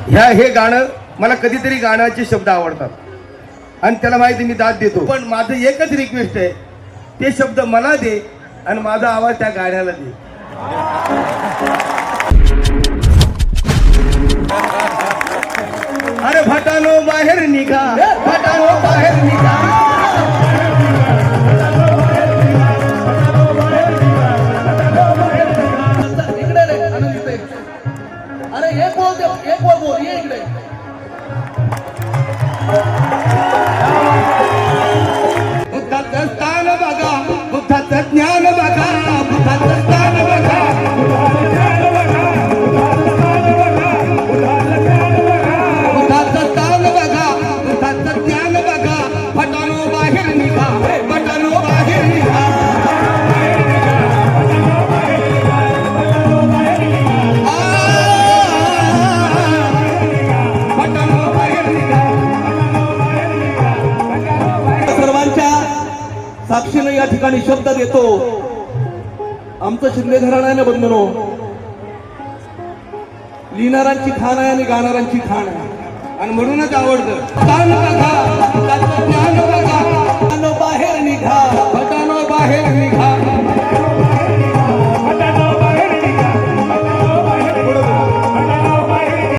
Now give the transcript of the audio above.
हे गाणं मला कधीतरी गाण्याचे शब्द आवडतात आणि त्याला माहिती मी दाद देतो, पण माझं एकच रिक्वेस्ट आहे, ते शब्द मला दे आणि माझा आवाज त्या गाण्याला दे. अरे भटानो बाहेर निघा, भटानो बाहेर निघा. इकडे रे आनंद इथे. अरे एक बोल ये इकडे. बुद्धाचं स्थान बघा, बुद्धाचं ज्ञान बघा, बुद्धाचं स्थान बघा. बुद्धाचं स्थान बघा, बुद्धाचं ज्ञान बघा. भटानो बाहेर निघा, भटानो बाहेर निघा. भटानो बाहेर निघा. सर्वांच्या साक्षीने या ठिकाणी शब्द देतो. आमचं शिंदे घराण्याने बंधनो, लिहिणाऱ्यांची खाण आहे आणि गाणाऱ्यांची खाण आहे आणि म्हणूनच आवडतं. स्थान बघा, बुद्धाचं ज्ञान बघा. बाहेर निघा, भटानो बाहेर निघा.